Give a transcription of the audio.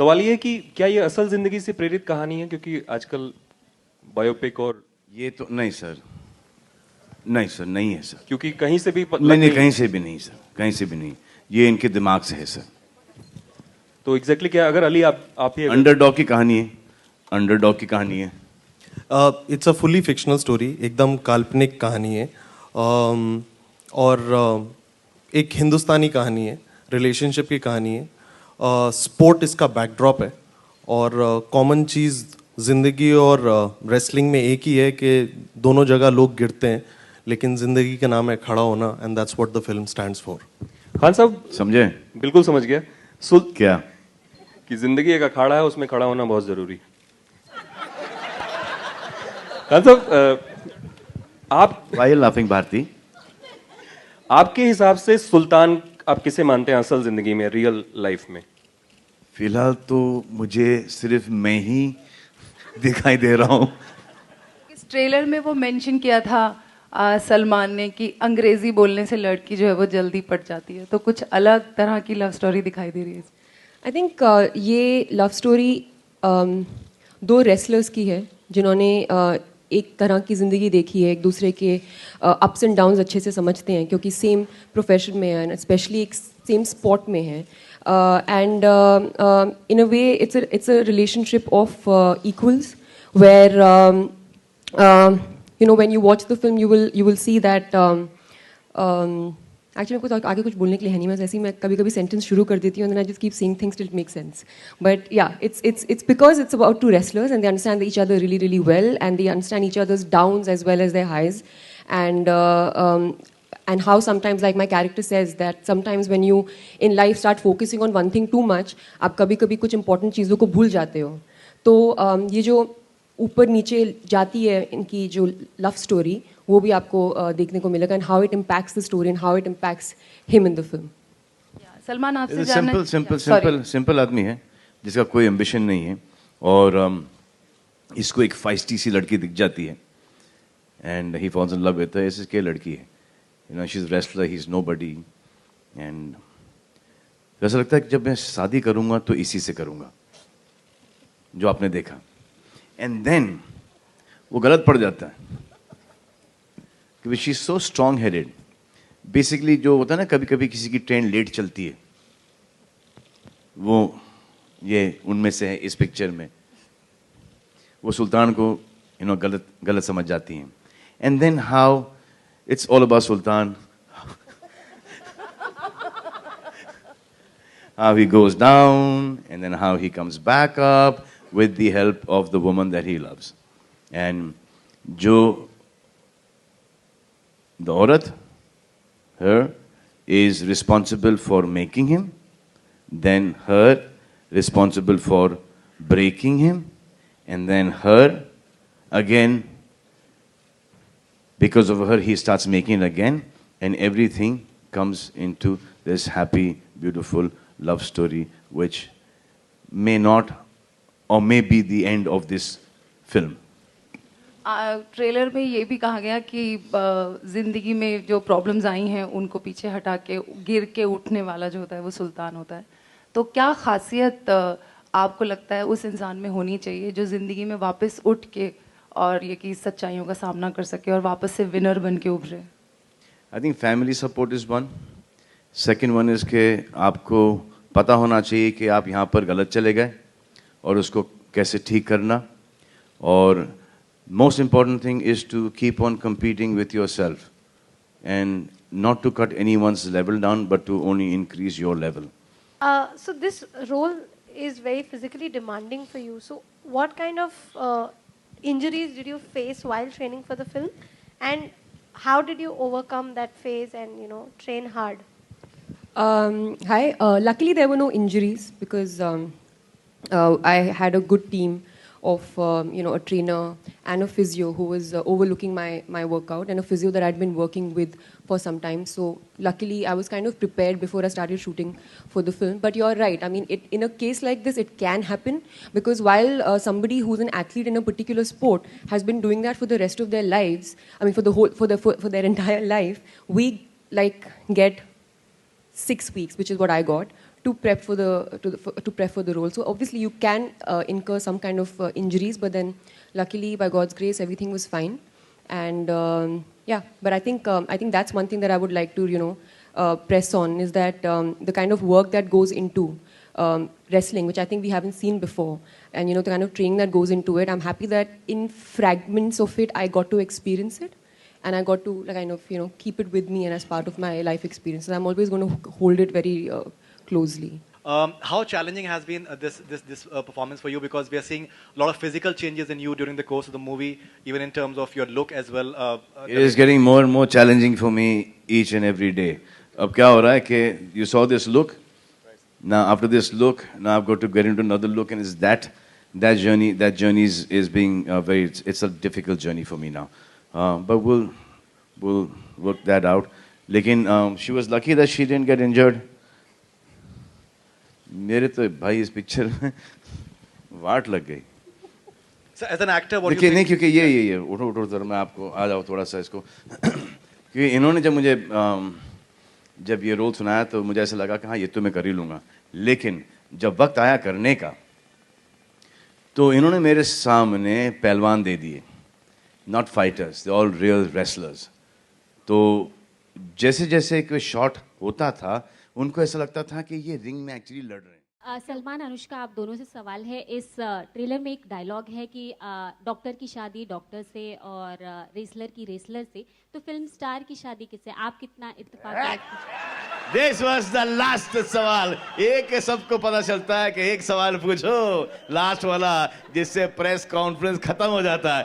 सवाल ये है कि क्या ये असल जिंदगी से प्रेरित कहानी है, क्योंकि आजकल बायोपिक और ये तो नहीं सर, नहीं सर, नहीं है सर। क्योंकि कहीं से भी नहीं नहीं, कहीं से भी नहीं सर, कहीं से भी नहीं। ये इनके दिमाग से है सर। तो एग्जैक्टली क्या, अगर अली आप ही अंडरडॉग की कहानी है, अंडरडॉग की कहानी है। It's a fully fictional story, एकदम काल्पनिक कहानी है। और एक हिंदुस्तानी कहानी है, रिलेशनशिप की कहानी है। स्पोर्ट इसका बैकड्रॉप है और कॉमन चीज़ ज़िंदगी और रेसलिंग में एक ही है कि दोनों जगह लोग गिरते हैं, लेकिन ज़िंदगी का नाम है खड़ा होना, and that's what the film stands for. Khan साहब समझे? बिल्कुल समझ गया। क्या कि जिंदगी एक अखाड़ा है, उसमें खड़ा होना बहुत जरूरी है। खान साहब आप वाई लाफिंग भारती? आपके हिसाब से सुल्तान आप किसे मानते हैं असल जिंदगी में, रियल लाइफ में? फिलहाल तो मुझे सिर्फ मैं ही दिखाई दे रहा हूँ। इस ट्रेलर में वो मेंशन किया था सलमान ने कि अंग्रेजी बोलने से लड़की जो है वो जल्दी पट जाती है, तो कुछ अलग तरह की लव स्टोरी दिखाई दे रही है। आई थिंक ये लव स्टोरी दो रेसलर्स की है जिन्होंने एक तरह की ज़िंदगी देखी है, एक दूसरे के अप्स एंड डाउन्स अच्छे से समझते हैं क्योंकि सेम प्रोफेशन में है, स्पेशली एक सेम स्पॉट में है। And in a way it's a relationship of equals where you know when you watch the film you will see that actually मेरे को आगे कुछ बोलने के लिए है नहीं, मैं ऐसे ही मैं कभी कभी सेंटेंस शुरू कर देती हूँ and then I just keep saying things till it makes sense. But yeah, it's because it's about two wrestlers and they understand each other really really well and they understand each other's downs as well as their highs, and how sometimes, like my character says, that sometimes when you in life start focusing on one thing too much, आप कभी कभी कुछ important चीज़ों को भूल जाते हो। तो ये जो ऊपर नीचे जाती है इनकी जो लव स्टोरी, वो भी आपको देखने को मिलेगा, and how it impacts the story and how it impacts him in the film. Salman आपसे सिंपल सिंपल सिंपल सिंपल आदमी है जिसका कोई एम्बिशन नहीं है, और इसको एक फाइस्टी सी लड़की दिख जाती है and he falls in love with her. ऐसी क्या लड़की है, you know, she is wrestler, he is nobody, and ऐसा लगता है कि जब मैं शादी करूंगा तो इसी से करूंगा जो आपने देखा, एंड देन वो गलत पड़ जाता है क्योंकि she is so strong headed. Basically जो होता है ना, कभी कभी किसी की ट्रेन लेट चलती है, वो ये उनमें से है इस पिक्चर में। वो सुल्तान को गलत समझ जाती हैं, and then how it's all about Sultan, how he goes down and then how he comes back up with the help of the woman that he loves. And jo the aurat, her, is responsible for making him, then her responsible for breaking him, and then her again, because of her he starts making it again, and everything comes into this happy, beautiful love story, which may not or may be the end of this film. Trailer में ये भी कहा गया कि जिंदगी में जो problems आई हैं उनको पीछे हटा के गिर के उठने वाला जो होता है वो सुल्तान होता है। तो क्या खासियत आपको लगता है उस इंसान में होनी चाहिए जो जिंदगी में वापस उठ के और ये कि सच्चाइयों का सामना कर सके और वापस से विनर बन के उभरे? I think family support is one. Second one is के आपको पता होना चाहिए कि आप यहाँ पर गलत चले गए और उसको कैसे ठीक करना, और most important thing is to keep on competing with yourself and not to cut anyone's level down but to only increase your level. So this role is very physically demanding for you. So what kind of injuries did you face while training for the film, and how did you overcome that phase and train hard? Hi. Luckily, there were no injuries because I had a good team of a trainer and a physio who was overlooking my workout, and a physio that I'd been working with for some time. So luckily, I was kind of prepared before I started shooting for the film. But you're right. I mean, in a case like this, it can happen because while somebody who's an athlete in a particular sport has been doing that for the rest of their lives, I mean, for their entire life, we get 6 weeks, which is what I got, to prep for the role. So obviously you can incur some kind of injuries, but then luckily by God's grace everything was fine. And yeah, but I think that's one thing that I would like to press on, is that the kind of work that goes into wrestling, which I think we haven't seen before, and the kind of training that goes into it. I'm happy that in fragments of it I got to experience it, and I got to keep it with me and as part of my life experience. And I'm always going to hold it very closely. How challenging has been this performance for you? Because we are seeing a lot of physical changes in you during the course of the movie, even in terms of your look as well. It is getting more and more challenging for me each and every day. अब क्या हो रहा है कि you saw this look, now after this look, now I've got to get into another look, and it's that journey is being it's a difficult journey for me now. But we'll work that out. लेकिन she was lucky that she didn't get injured. मेरे तो भाई इस picture में वाट लग गई. So as an actor, what do you देखिए think? नहीं, क्योंकि ये उठो जरा, मैं आपको आ जाओ थोड़ा सा इसको. क्योंकि इन्होंने जब ये रोल सुनाया तो मुझे ऐसा लगा कि हाँ ये तो मैं कर ही लूँगा. लेकिन जब वक्त आया करने का तो इन्होंने मेरे सामने पहलवान दे दिए, not fighters, they all real wrestlers. तो जैसे जैसे कोई शॉट होता था उनको ऐसा लगता था कि ये रिंग में एक्चुअली लड़ रहे हैं. सलमान, अनुष्का, आप दोनों से सवाल है. इस ट्रेलर में एक डायलॉग है कि डॉक्टर की शादी डॉक्टर से और रेसलर की रेसलर से, तो फिल्म स्टार की शादी किससे? आप कितना इत्तेफाक करते? This was the last सवाल. एक सबको पता चलता है कि एक सवाल पूछो लास्ट वाला, जिससे प्रेस कॉन्फ्रेंस खत्म हो जाता है.